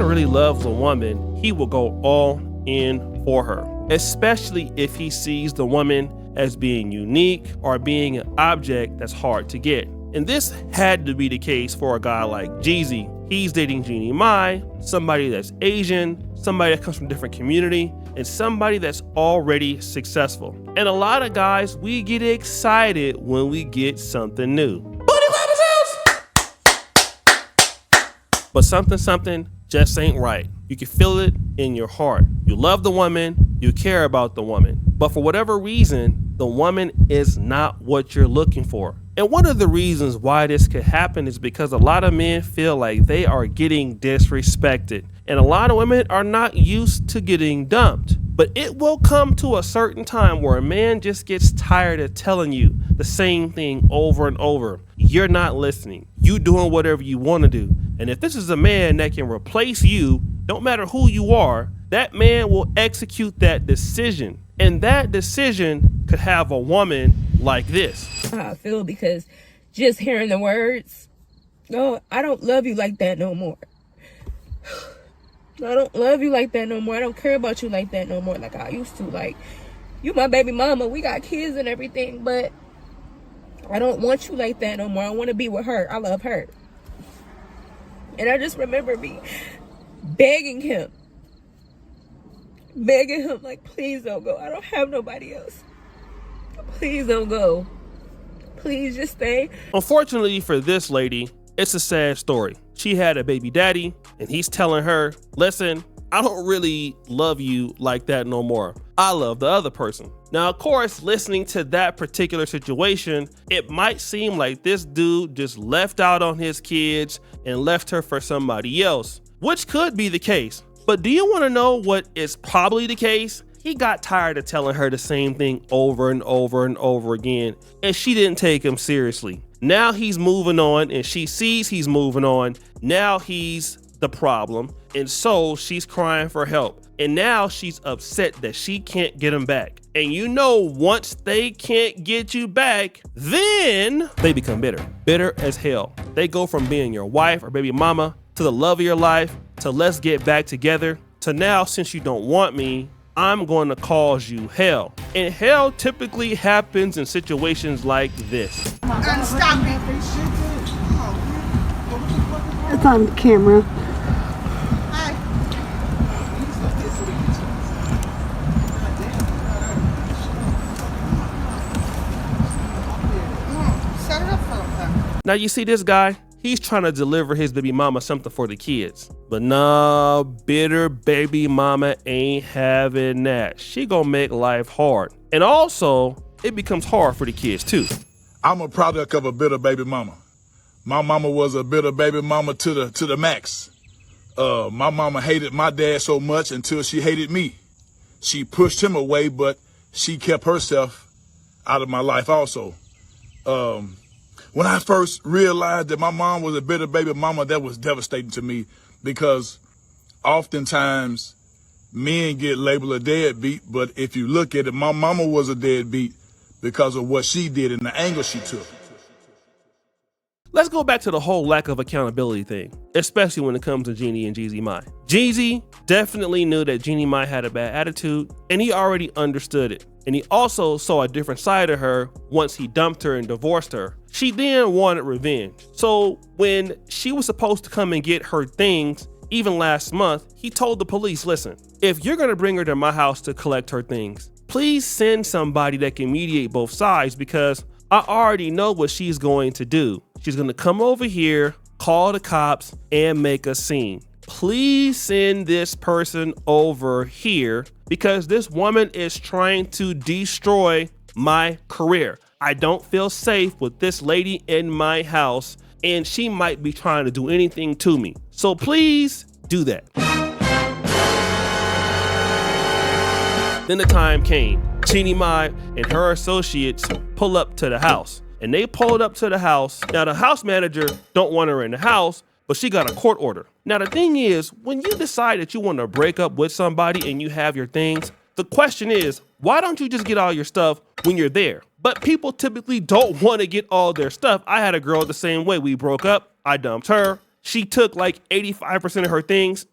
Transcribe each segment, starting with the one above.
really loves a woman, he will go all in for her, especially if he sees the woman as being unique or being an object that's hard to get. And this had to be the case for a guy like Jeezy. He's dating Jeannie Mai, somebody that's Asian, somebody that comes from a different community, and somebody that's already successful. And a lot of guys, we get excited when we get something new. But something just ain't right. You can feel it in your heart. You love the woman, you care about the woman, but for whatever reason, the woman is not what you're looking for. And one of the reasons why this could happen is because a lot of men feel like they are getting disrespected, and a lot of women are not used to getting dumped. But it will come to a certain time where a man just gets tired of telling you the same thing over and over. You're not listening. You doing whatever you want to do. And if this is a man that can replace you, don't matter who you are, that man will execute that decision. And that decision could have a woman like this. How I feel, because just hearing the words, "No, I don't love you like that no more. I don't love you like that no more. I don't care about you like that no more like I used to. Like, you my baby mama. We got kids and everything, but I don't want you like that no more. I want to be with her. I love her." And I just remember me begging him, like, "Please don't go. I don't have nobody else. Please don't go. Please just stay." Unfortunately for this lady, it's a sad story. She had a baby daddy, and he's telling her, "Listen, I don't really love you like that no more. I love the other person." Now, of course, listening to that particular situation, it might seem like this dude just left out on his kids and left her for somebody else, which could be the case. But do you want to know what is probably the case? He got tired of telling her the same thing over and over and over again, and she didn't take him seriously. Now he's moving on, and she sees he's moving on. Now he's the problem, and so she's crying for help. And now she's upset that she can't get him back. And you know, once they can't get you back, then they become bitter as hell. They go from being your wife or baby mama to the love of your life to let's get back together to now, since you don't want me, I'm going to cause you hell. And hell typically happens in situations like this. Stop it. It's on camera. Hi. Set it up for him. Now you see this guy? He's trying to deliver his baby mama something for the kids. But nah, bitter baby mama ain't having that. She gonna make life hard. And also, it becomes hard for the kids too. I'm a product of a bitter baby mama. My mama was a bitter baby mama to the max. My mama hated my dad so much until she hated me. She pushed him away, but she kept herself out of my life also. When I first realized that my mom was a bitter baby mama, that was devastating to me, because oftentimes men get labeled a deadbeat, but if you look at it, my mama was a deadbeat because of what she did and the angle she took. Let's go back to the whole lack of accountability thing, especially when it comes to Jeannie and Jeezy Mai. Jeezy definitely knew that Jeannie Mai had a bad attitude, and he already understood it. And he also saw a different side of her once he dumped her and divorced her. She then wanted revenge. So when she was supposed to come and get her things, even last month, he told the police, "Listen, if you're gonna bring her to my house to collect her things, please send somebody that can mediate both sides, because I already know what she's going to do. She's gonna come over here, call the cops, and make a scene. Please send this person over here, because this woman is trying to destroy my career. I don't feel safe with this lady in my house, and she might be trying to do anything to me. So please do that." Then the time came. Jeannie Mai and her associates pull up to the house, and they pulled up to the house. Now the house manager don't want her in the house, but she got a court order. Now the thing is, when you decide that you want to break up with somebody and you have your things, the question is, why don't you just get all your stuff when you're there? But people typically don't want to get all their stuff. I had a girl the same way. We broke up, I dumped her, She took like 85% of her things,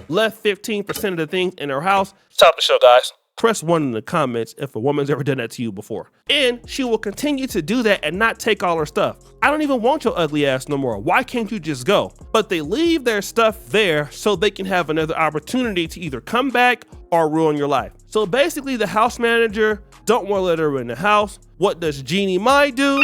left 15% of the things in her house. Stop the show, guys. Press 1 in the comments if a woman's ever done that to you before. And she will continue to do that and not take all her stuff. I don't even want your ugly ass no more. Why can't you just go? But they leave their stuff there so they can have another opportunity to either come back or ruin your life. So basically the house manager don't want to let her in the house. What does Jeannie Mai do?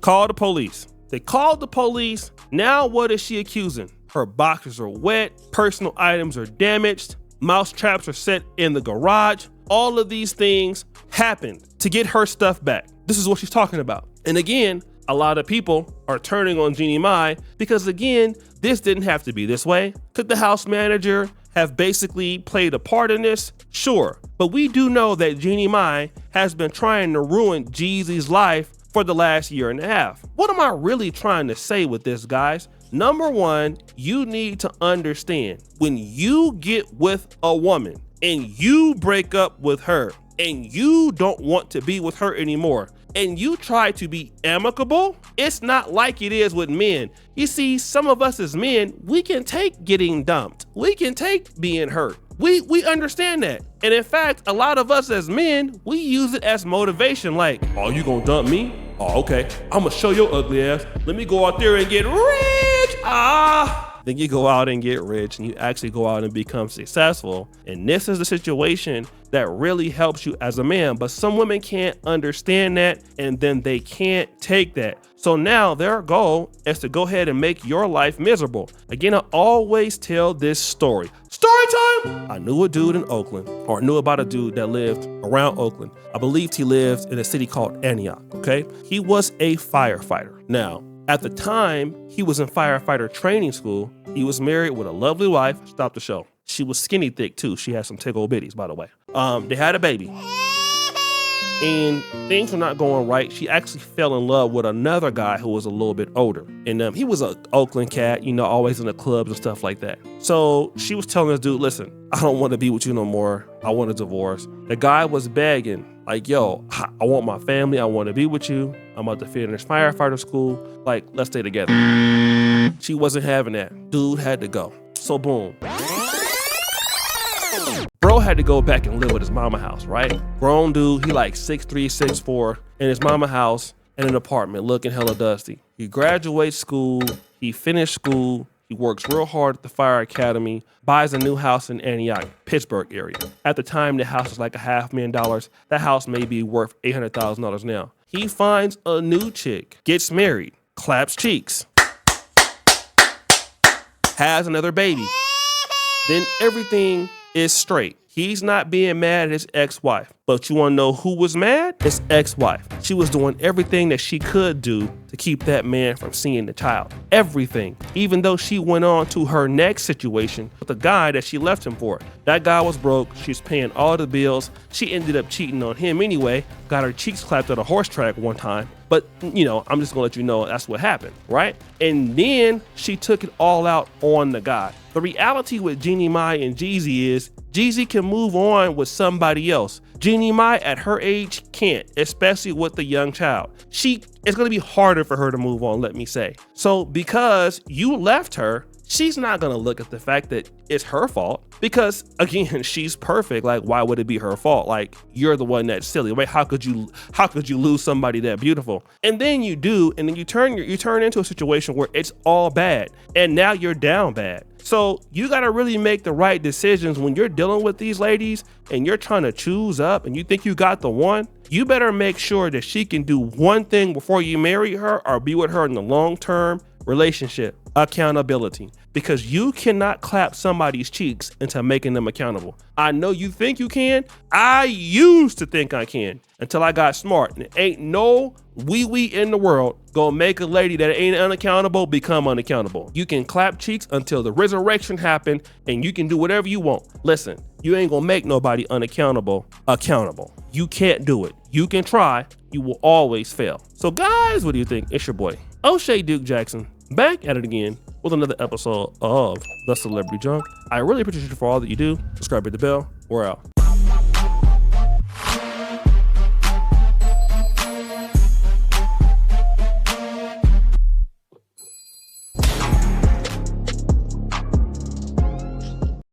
Call the police. They called the police. Now what is she accusing? Her boxers are wet, personal items are damaged, mouse traps are set in the garage. All of these things happened to get her stuff back. This is what she's talking about. And again, a lot of people are turning on Jeannie Mai because again, this didn't have to be this way. Could the house manager have basically played a part in this? Sure. But we do know that Jeannie Mai has been trying to ruin Jeezy's life for the last year and a half. What am I really trying to say with this, guys? Number one, you need to understand when you get with a woman and you break up with her and you don't want to be with her anymore and you try to be amicable, it's not like it is with men. You see, some of us as men, we can take getting dumped. We can take being hurt. We understand that. And in fact, a lot of us as men, we use it as motivation like, oh, you gonna dump me? Oh, okay, I'm gonna show your ugly ass. Let me go out there and get rich. Then you go out and get rich and you actually go out and become successful. And this is the situation that really helps you as a man. But some women can't understand that and then they can't take that. So now their goal is to go ahead and make your life miserable. Again, I always tell this story. Story time! I knew a dude in Oakland, or knew about a dude that lived around Oakland. I believed he lived in a city called Antioch, okay? He was a firefighter. Now, at the time, he was in firefighter training school. He was married with a lovely wife. Stop the show. She was skinny thick too. She had some tickle bitties, by the way. They had a baby. And things were not going right. She actually fell in love with another guy who was a little bit older. And he was an Oakland cat, you know, always in the clubs and stuff like that. So she was telling this dude, listen, I don't want to be with you no more. I want a divorce. The guy was begging, like, yo, I want my family. I want to be with you. I'm about to finish firefighter school. Like, let's stay together. She wasn't having that. Dude had to go. So boom. Bro had to go back and live with his mama house, right? Grown dude, he like 6'3", 6'4", in his mama house in an apartment looking hella dusty. He graduates school, he finished school, he works real hard at the fire academy, buys a new house in Antioch, Pittsburgh area. At the time, the house was like $500,000. That house may be worth $800,000 now. He finds a new chick, gets married, claps cheeks, has another baby. Then everything is straight. He's not being mad at his ex-wife. But you want to know who was mad? His ex-wife. She was doing everything that she could do to keep that man from seeing the child. Everything. Even though she went on to her next situation with the guy that she left him for. That guy was broke. She's paying all the bills. She ended up cheating on him anyway. Got her cheeks clapped at a horse track one time. But, you know, I'm just going to let you know that's what happened, right? And then she took it all out on the guy. The reality with Jeannie Mai and Jeezy is Jeezy can move on with somebody else. Jeannie Mai at her age can't, especially with the young child. It's going to be harder for her to move on, let me say. So because you left her, she's not going to look at the fact that it's her fault because, again, she's perfect. Like, why would it be her fault? Like, you're the one that's silly, right? How could you lose somebody that beautiful? And then you do, and then you turn into a situation where it's all bad, and now you're down bad. So you got to really make the right decisions when you're dealing with these ladies and you're trying to choose up and you think you got the one. You better make sure that she can do one thing before you marry her or be with her in the long-term relationship: accountability. Because you cannot clap somebody's cheeks into making them accountable. I know you think you can. I used to think I can until I got smart. And ain't no wee in the world gonna make a lady that ain't unaccountable become unaccountable. You can clap cheeks until the resurrection happen and you can do whatever you want. Listen, you ain't gonna make nobody unaccountable accountable. You can't do it. You can try, you will always fail. So guys, what do you think? It's your boy, O'Shea Duke Jackson, back at it again with another episode of The Celebrity Junk. I really appreciate you for all that you do. Subscribe, hit the bell. We're out.